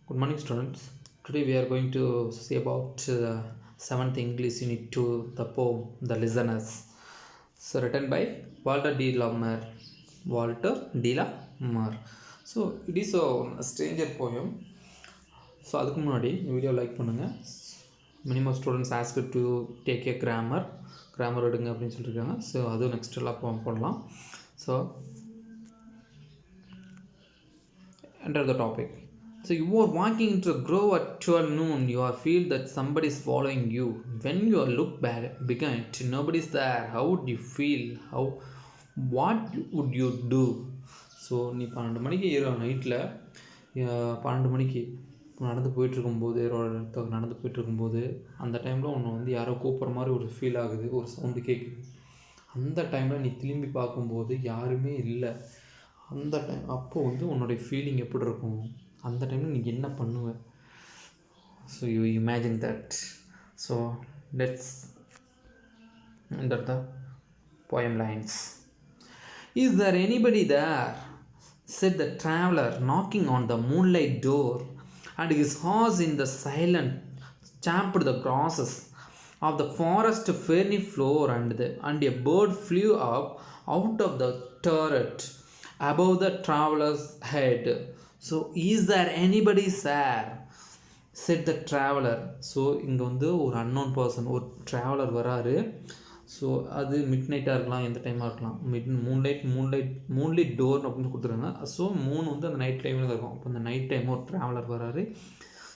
Good morning, students. Today we are going to see about 7th English Unit 2, the poem The Listeners. So, written by Walter D. Lamar. Walter D. Lamar. So, it is a stranger poem. So அதுக்கு முன்னாடி video like பண்ணுங்கள். Minimum students ask to take a grammar எடுங்க அப்படின்னு சொல்லியிருக்காங்க. So அதுவும் next எல்லாம் போடலாம். So enter the topic. So you are walking into a grove at 12 noon. You are feel that somebody is following you. When you look back behind, nobody is there. How would you feel? What would you do? So நீ 12 மணிக்கு நைட்டில் 12 மணிக்கு நடந்து போயிட்டுருக்கும்போது நடந்து போயிட்டுருக்கும்போது அந்த டைமில் உன்னை வந்து யாரோ கூப்பிட்ற மாதிரி ஒரு ஃபீல் ஆகுது, ஒரு சவுண்டு கேட்குது. அந்த டைமில் நீ திரும்பி பார்க்கும்போது யாருமே இல்லை. அந்த டைம் அப்போது வந்து உன்னுடைய ஃபீலிங் எப்படி இருக்கும்? அந்த டைமில் நீங்கள் என்ன பண்ணுவ? So you imagine that. So let's enter the poem lines. Is there anybody there? Said the traveler, knocking on the moonlight door, and his horse in the silence champed the grasses of the forest ferny floor, and a bird flew up out of the turret above the traveler's head. So, is there anybody there? Said the traveler. So இங்கே வந்து ஒரு unknown person, ஒரு traveller வராரு. So அது mid நைட்டாக இருக்கலாம், எந்த டைமாக இருக்கலாம். மூன்லைட் டோர் அப்படின்னு கொடுத்துருங்க. ஸோ மூணு வந்து அந்த நைட் டைமில் இருக்கும். அப்போ அந்த நைட் டைம் ஒரு ட்ராவலர் வராரு.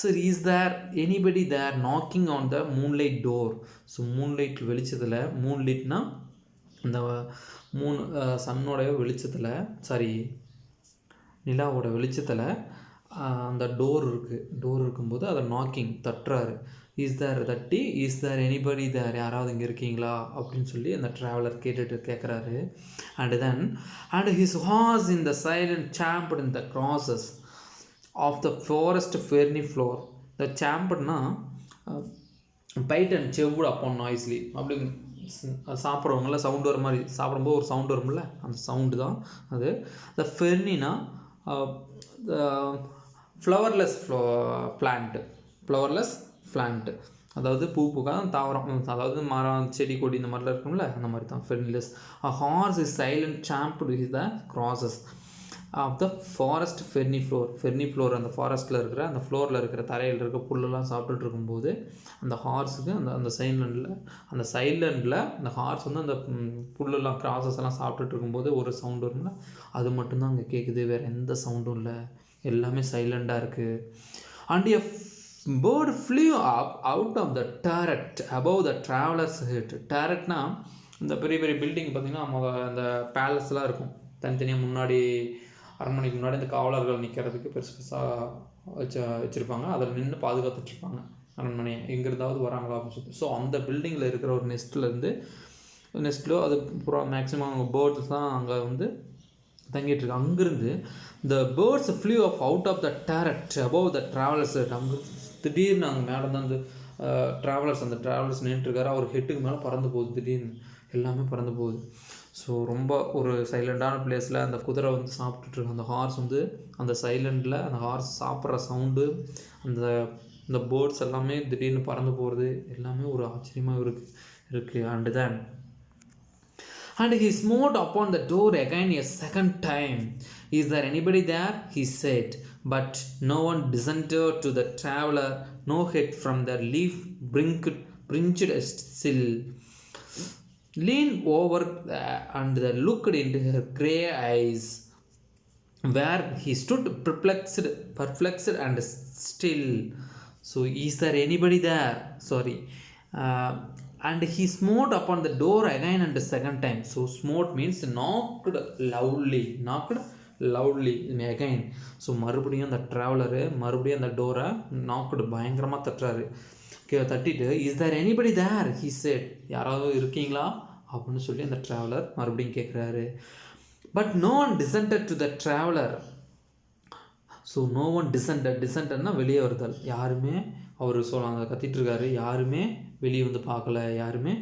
So is there anybody there knocking on the moonlight door. So moonlight வெளிச்சத்தில், மூன்லைட்னா இந்த சன்னோடைய வெளிச்சத்தில், நிலாவோட வெளிச்சத்தில் அந்த டோர் இருக்கும்போது அதை நாக்கிங் தட்டுறாரு. இஸ் தேர் எனிபடி தேர், யாராவது இங்கே இருக்கீங்களா அப்படின்னு சொல்லி அந்த ட்ராவலர் கேட்குறாரு. And his horse in the silent champed in the grasses of the forest ferny floor. The சாம்ப்ட்னா bit and chewed upon noisily, அப்படி சாப்பிட்றவங்கள சவுண்டு வர மாதிரி, சாப்பிடும்போது ஒரு சவுண்டு வரும்ல, அந்த சவுண்டு தான் அது. த ஃபெர்னினா ஃப்ளவர்லெஸ் பிளான்ட், அதாவது பூ பூக்காத தாவரம், அதாவது மரம் செடி கொடி இந்த மாதிரிலாம் இருக்கும்ல, அந்த மாதிரி தான் ஃபெர்னிலெஸ். A horse is silent champed is the grasses of the forest ferny floor. அந்த ஃபாரஸ்ட்டில் இருக்கிற அந்த ஃப்ளோரில் இருக்கிற தரையில் இருக்க புல்லெல்லாம் சாப்பிட்டுட்டு இருக்கும்போது அந்த ஹார்ஸுக்கு அந்த சைலண்டில் அந்த ஹார்ஸ் வந்து அந்த புல்லெல்லாம் கிராசஸ் எல்லாம் சாப்பிட்டுட்டு இருக்கும்போது ஒரு சவுண்டு வரும்ல, அது மட்டும்தான் அங்கே கேட்குது. வேறு எந்த சவுண்டும் இல்லை, எல்லாமே சைலண்டாக இருக்குது. And a bird flew up out of the turret above the traveler's head. turretனா இந்த பெரிய பெரிய பில்டிங் பார்த்திங்கன்னா அந்த பேலஸ்லாம் இருக்கும், தனித்தனியாக முன்னாடி அரண்மனைக்கு முன்னாடி இந்த காவலர்கள் நிற்கிறதுக்கு பெருசாக வச்சுருப்பாங்க. அதில் நின்று பாதுகாத்துட்ருப்பாங்க அரண்மனையை, எங்கேருந்தாவது வராங்களா அப்படின்னு சொல்லிட்டு. ஸோ அந்த பில்டிங்கில் இருக்கிற ஒரு நெஸ்ட்டில் அது மேக்ஸிமம் அங்கே பேர்ட்ஸ் தான் அங்கே வந்து தங்கிட்டுருக்கு. அங்கேருந்து the birds flew up out of the turret above the travelers head. அங்கே திடீர்னு அங்கே மேலே தான் அந்த ட்ராவலர்ஸ் நின்றுட்டுருக்காரு. அவர் ஹெட்டுக்கு மேலே பறந்து போகுது, திடீர்னு எல்லாமே பறந்து போகுது. ஸோ ரொம்ப ஒரு சைலண்டான பிளேஸில் அந்த குதிரை வந்து சாப்பிட்டுட்ருக்கு. அந்த ஹார்ஸ் வந்து அந்த சைலண்டில் அந்த ஹார்ஸ் சாப்பிட்ற சவுண்டு, அந்த பேர்ட்ஸ் எல்லாமே திடீர்னு பறந்து போகிறது, எல்லாமே ஒரு ஆச்சரியமாக இருக்குது. And he smote upon the door again a second time. Is there anybody there? He said. But no one dissented to the traveler, no head from the leaf brinched still. Leaned over and looked into her grey eyes, where he stood perplexed and still. So is there anybody there? And he smote upon the door again and the second time. So smote means knocked loudly again. So மறுபடியும் அந்த traveller மறுபடியும் அந்த டோரை நாக்குடு பயங்கரமாக தட்டுறாரு. தட்டிட்டு is there anybody there he said, யாராவது இருக்கீங்களா அப்படின்னு சொல்லி அந்த ட்ராவலர் மறுபடியும் கேட்குறாரு. But no one descended to the traveller. So no one டிசன்டட்னா வெளியே வருதல், யாருமே அவர் அங்கே கத்திட்டுருக்காரு, யாருமே வெளியே வந்து பார்க்கல, யாருமே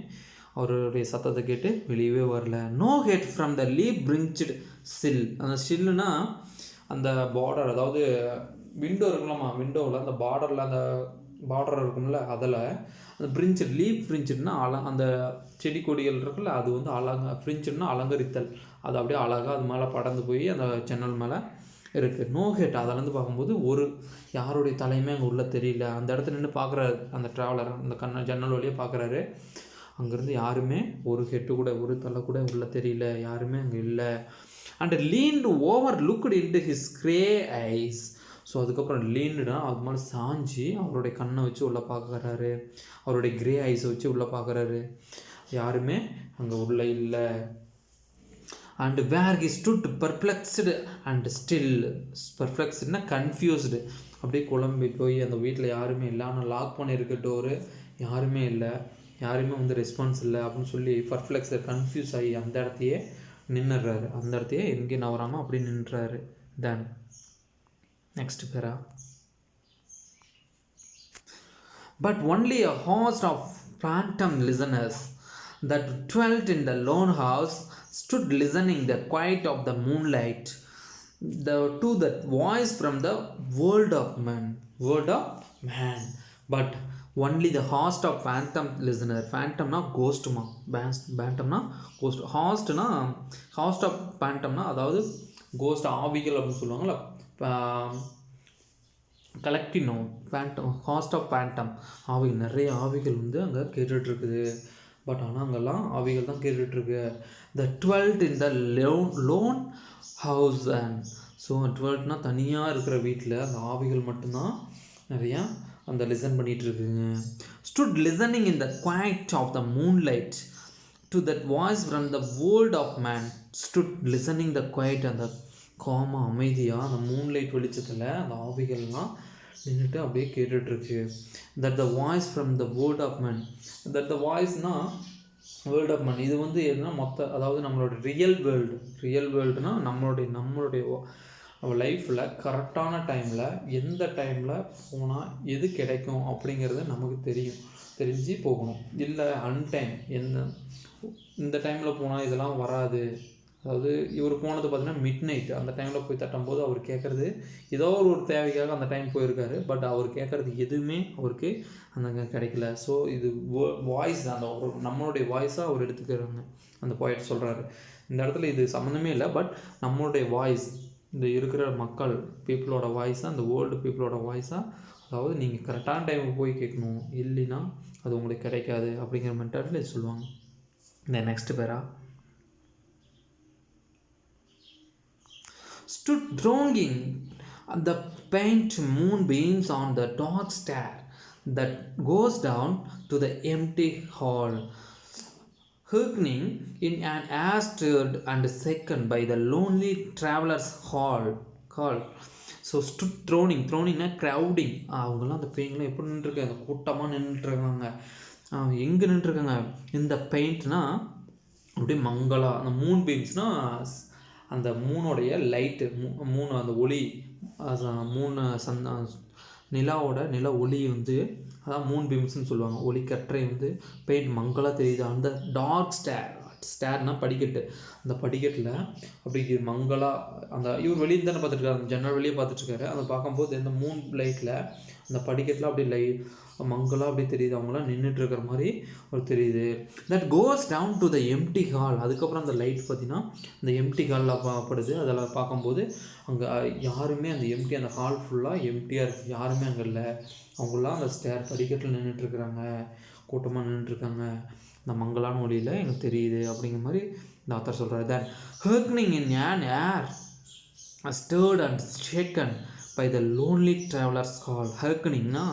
அவருடைய சத்தத்தை கேட்டு வெளியவே வரல. No head from the leaf fringed sill. அந்த சில்லுனா அந்த பார்டர், அதாவது விண்டோ இருக்குல்லம்மா, விண்டோவில் அந்த பார்டரில் அந்த பார்டர் இருக்கும்ல, அதில் அந்த ஃப்ரிஞ்சு லீப் ஃப்ரிஞ்சுன்னா அந்த செடி கொடிகள் இருக்குல்ல, அது வந்து ஃப்ரிஞ்சுன்னா அலங்கரித்தல். அது அப்படியே அழகாக அது மேலே படர்ந்து போய் அந்த ஜன்னல் மேலே இருக்குது. No head. அதிலேருந்து பார்க்கும்போது ஒரு யாருடைய தலையுமே அங்கே உள்ள தெரியல. அந்த இடத்துல நின்று பார்க்குறாரு அந்த ட்ராவலர், அந்த ஜன்னல் வழியாக பார்க்குறாரு. அங்கேருந்து யாருமே ஒரு ஹெட்டு கூட ஒரு தலை கூட உள்ளே தெரியல, யாருமே அங்கே இல்லை. And leaned over looked into his grey eyes. So அதுக்கப்புறம் லீன்டுனா அது மாதிரி சாஞ்சி அவருடைய கண்ணை வச்சு உள்ளே பார்க்குறாரு, அவருடைய கிரே ஐஸை வச்சு உள்ளே பார்க்குறாரு. யாருமே அங்கே உள்ளே இல்லை. And where he stood perplexed and still. பர்ப்ளெக்ஸ்டுனா கன்ஃபியூஸ்டு, அப்படியே குழம்பி போய் அந்த வீட்டில் யாருமே இல்லை, ஆனால் லாக் பண்ணியிருக்க டோரு யாருமே இல்லை, யாருமே வந்து ரெஸ்பான்ஸ் இல்லை அப்படின்னு சொல்லி பர்ப்ளெக்ஸை கன்ஃபியூஸ் ஆகி அந்த இடத்தையே நின்றுறாரு. அந்த இடத்தையே எங்கேயும் நவராமல் அப்படி நின்றுறாரு. தென் நெக்ஸ்ட் பேரா. But only a host of phantom listeners that dwelt in the lone house stood listening the quiet of the moonlight to that voice from the world of man. But only the host of phantom listener. Phantomனா கோஸ்ட்டுமா, பேண்டம்னா ghost, ஹாஸ்ட்னா host of பேண்டம்னா அதாவது ghost ஆவிகள் அப்படின்னு சொல்லுவாங்கள்ல, collective known. Phantom host of phantom ஆவிகள், நிறைய ஆவிகள் வந்து அங்கே கேட்டுட்ருக்குது. பட் ஆனால் அங்கெல்லாம் ஆவிகள் தான் கேட்டுட்ருக்கு. The dwelt in the lone house. And so டுவெல்த்னா தனியாக இருக்கிற வீட்டில் அந்த ஆவிகள் மட்டும்தான் நிறையா அந்த லிசன் பண்ணிகிட்ருக்குங்க. Stood listening in the quiet of the moonlight to that voice from the world of man. Stood listening the quiet, அந்த காமா அமைதியாக அந்த மூன்லைட் வெளிச்சத்தில் அந்த ஆவிகள்லாம் நின்றுட்டு அப்படியே கேட்டுட்ருக்கு. That the voice from the world of man. That the வாய்ஸ்னால் வேர்ல்ட் ஆஃப் மேன். இது வந்து எதுனா அதாவது நம்மளோட ரியல் வேர்ல்டுனா நம்மளுடைய லைஃப்பில் கரெக்டான டைமில் எந்த டைமில் போனால் எது கிடைக்கும் அப்படிங்கிறது நமக்கு தெரிஞ்சு போகணும். இல்லை அன்டைம் இந்த டைமில் போனால் இதெல்லாம் வராது. அதாவது இவர் போனது பார்த்தீங்கன்னா மிட் நைட், அந்த டைமில் போய் தட்டும்போது அவர் கேட்குறது ஏதோ ஒரு தேவைக்காக அந்த டைம் போயிருக்காரு. பட் அவர் கேட்குறது எதுவுமே அவருக்கு அந்த கிடைக்கல. ஸோ இது வாய்ஸ், அந்த நம்மளுடைய வாய்ஸாக அவர் எடுத்துக்கிறாங்க. அந்த பாயிண்ட் சொல்கிறாரு இந்த இடத்துல. இது சம்மந்தமே இல்லை, பட் நம்மளுடைய வாய்ஸ், இந்த இருக்கிற மக்கள் பீப்புளோட வாய்ஸாக, அந்த வேர்ல்டு பீப்புளோட வாய்ஸாக, அதாவது நீங்கள் கரெக்டான டைமுக்கு போய் கேட்கணும், இல்லைன்னா அது உங்களுக்கு கிடைக்காது அப்படிங்கிற மென்டாலிட்டியில் இது சொல்லுவாங்க. இந்த நெக்ஸ்ட் பேரா. stood thronging the faint moonbeams on the dark stair that goes down to the empty hall, hearkening in an air stirred and shaken by the lonely traveler's call. So stood த்ரோனிங்னா crowding. அவங்கெல்லாம் அந்த பேய்ங்களாம் எப்படி நின்றுருக்காங்க, அந்த கூட்டமாக நின்றுட்டுருக்காங்க. எங்கே நின்றுருக்காங்க? இந்த பெயிண்ட்னா அப்படியே மங்களா, அந்த மூன் பீம்ஸ்னால் அந்த மூணோடைய லைட்டு, மூணு அந்த ஒளி, மூணு நில ஒளி வந்து அதான் மூன் பீம்ஸ்ன்னு சொல்லுவாங்க. ஒளி கற்றை வந்து பெயிண்ட் மங்களாக தெரியுது. அந்த டார்க் ஸ்டேர்னால் படிக்கட்டு, அந்த படிக்கட்டில் அப்படி மங்களாக அந்த இவர் வெளியே தானே பார்த்துட்ருக்காரு, அந்த ஜன்னல் வெளியே பார்த்துட்ருக்காரு. அதை பார்க்கும்போது இந்த மூன் லைட்டில் அந்த படிக்கட்டில் அப்படியே மங்களாக அப்படியே தெரியுது, அவங்களாம் நின்றுட்டுருக்கிற மாதிரி ஒரு தெரியுது. That goes down to the empty hall. அதுக்கப்புறம் அந்த லைட் பார்த்திங்கன்னா இந்த எம்டி ஹாலில் படுது. அதில் பார்க்கும்போது அங்கே யாருமே, அந்த ஹால் ஃபுல்லாக எம்டியாக இருக்குது, யாருமே அங்கே இல்லை. அவங்களாம் அந்த ஸ்டேர் படிக்கட்டில் நின்றுட்டுருக்குறாங்க, கூட்டமாக நின்றுட்டுருக்காங்க. இந்த மங்களான ஒளியில் எனக்கு தெரியுது அப்படிங்கிற மாதிரி இந்த ஆத்தர் சொல்கிறார். தென் hearkening in an air stirred and shaken by the lonely traveler's call. hearkeningனா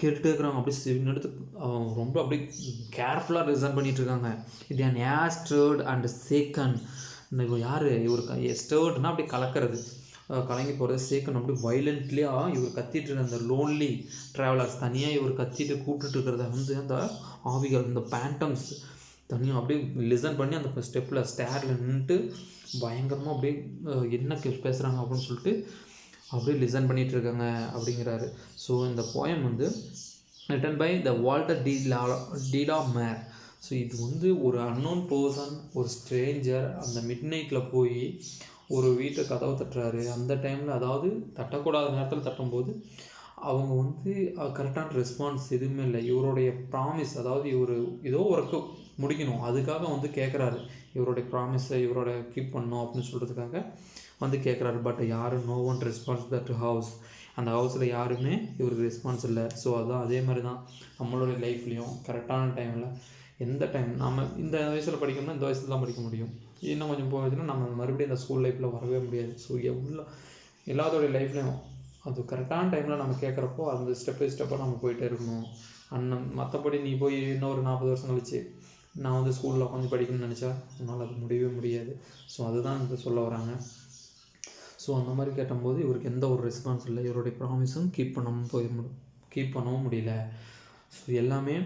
கேட்டுகிட்டே இருக்கிறாங்க, அப்படி எடுத்து ரொம்ப அப்படி கேர்ஃபுல்லாக லிசன் பண்ணிகிட்ருக்காங்க. இது an air stirred and shaken. யார் இவருக்கு ஸ்டர்ட்னா அப்படி கலக்கிறது, கலங்கி போகிறது. சேக்கன் அப்படி வைலண்ட்லியாக இவர் கத்திட்டு இருக்க அந்த லோன்லி ட்ராவலர்ஸ், தனியாக இவர் கத்திட்டு கூப்பிட்டுட்டு இருக்கிறத வந்து அந்த ஆவிகள், இந்த பேண்டம்ஸ் தனியாக அப்படியே லிசன் பண்ணி அந்த ஸ்டேரில் நின்றுட்டு பயங்கரமாக அப்படியே என்ன பேசுகிறாங்க அப்படின்னு சொல்லிட்டு அப்படியே லிசன் பண்ணிகிட்டு இருக்காங்க அப்படிங்கிறாரு. ஸோ இந்த போயம் வந்து written by the Walter de la Mare. So இது வந்து ஒரு அன்னோன் பர்சன், ஒரு ஸ்ட்ரேஞ்சர் அந்த மிட் நைட்டில் போய் ஒரு வீட்டை கதவை தட்டுறாரு. அந்த டைமில், அதாவது தட்டக்கூடாத நேரத்தில் தட்டும்போது அவங்க வந்து கரெக்டான ரெஸ்பான்ஸ் எதுவுமே இல்லை. இவருடைய ப்ராமிஸ், அதாவது இவர் ஏதோ ஒர்க்கு முடிக்கணும், அதுக்காக வந்து கேட்குறாரு. இவருடைய ப்ராமிஸை இவரோட கீப் பண்ணணும் அப்படின்னு சொல்கிறதுக்காக வந்து கேட்குறாரு. பட் யாரும் no one response that house. அந்த ஹவுஸில் யாருமே இவருக்கு ரெஸ்பான்ஸ் இல்லை. ஸோ அதுதான் அதே மாதிரி தான் நம்மளுடைய லைஃப்லேயும் கரெக்டான டைமில், எந்த டைம் நம்ம இந்த வயசில் படிக்கணும்னா இந்த வயசில் தான் படிக்க முடியும். இன்னும் கொஞ்சம் போகுதுன்னா நம்ம மறுபடியும் இந்த ஸ்கூல் லைஃப்பில் வரவே முடியாது. ஸோ எல்லாத்தோடைய லைஃப்லேயும் அது கரெக்டான டைமில் நம்ம கேட்குறப்போ அந்த ஸ்டெப் பை ஸ்டெப்பாக நம்ம போயிட்டே இருக்கணும். மற்றபடி நீ போய் இன்னொரு 40 வருஷம் கழிச்சு நான் வந்து ஸ்கூலில் உட்காந்து படிக்கணும்னு நினச்சா உன்னால் அது முடியவே முடியாது. ஸோ அதுதான் இந்த சொல்ல வராங்க. ஸோ அந்த மாதிரி கேட்டபோது இவருக்கு எந்த ஒரு ரெஸ்பான்ஸ் இல்லை. இவருடைய ப்ராமிஸும் கீப் பண்ணவும் முடியல. ஸோ எல்லாமே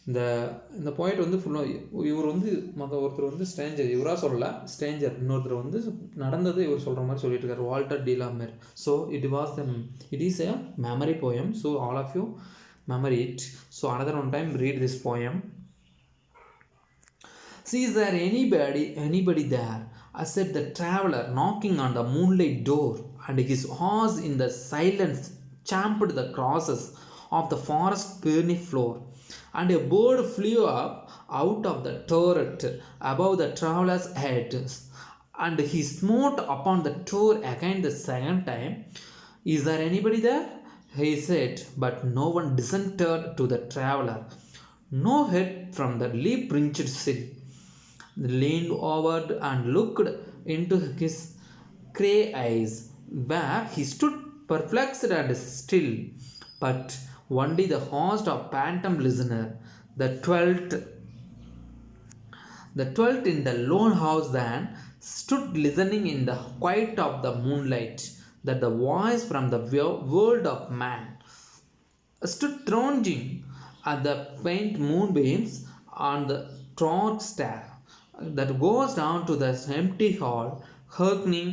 இந்த பாயிண்ட் வந்து ஃபுல்லாக இவர் வந்து ஒருத்தர் வந்து ஸ்ட்ரேஞ்சர், இவராக சொல்லலை, ஸ்ட்ரேஞ்சர் இன்னொருத்தர் வந்து நடந்தது இவர் சொல்கிற மாதிரி சொல்லிட்டு இருக்காரு, Walter de la Mare. So it is a memory poem. So all of you memory it. So another one time read this poem. See, is there anybody there? I said the traveler, knocking on the moonlight door, and his horse in the silence champed the crosses of the forest peony floor. And a bird flew up out of the turret above the traveler's head, and he smote upon the door again the second time. Is there anybody there? He said, but no one dissented to the traveler. No head from the leaf-fringed sill leaned over and looked into his grey eyes, where he stood perplexed and still. But only the host of phantom listener, the twelfth in the lone house then, stood listening in the quiet of the moonlight, that the voice from the world of man stood thronging at the faint moonbeams on the trod stair that goes down to the empty hall, hearkening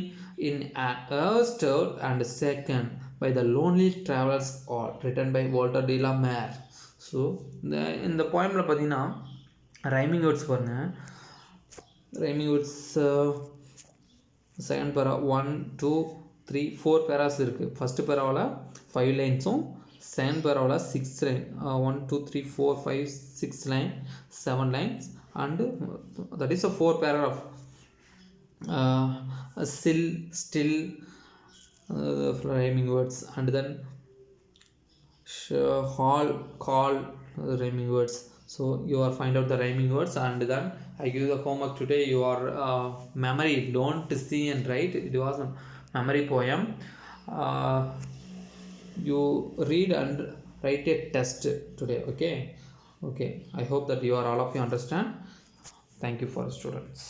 in an earth stirred and shaken by the lonely travelers all. Written by Walter de la Mare. So இந்த போயமில் பார்த்தீங்கன்னா rhyming words பாருங்கள். Rhyming words second para 1 2 3 4 paras இருக்குது. First பேராவில் 5 லைன்ஸும், second பேராவில் 6 line, 1 2 3 4 5 6 line, 7 lines, and that is a 4 paragraph. Still rhyming words, and then hall, call, rhyming words. So you are find out the rhyming words, and then I give the homework today. You are memory, don't see and write. It was a memory poem. You read and write a test today. Okay, I hope that you are all of you understand. Thank you for students.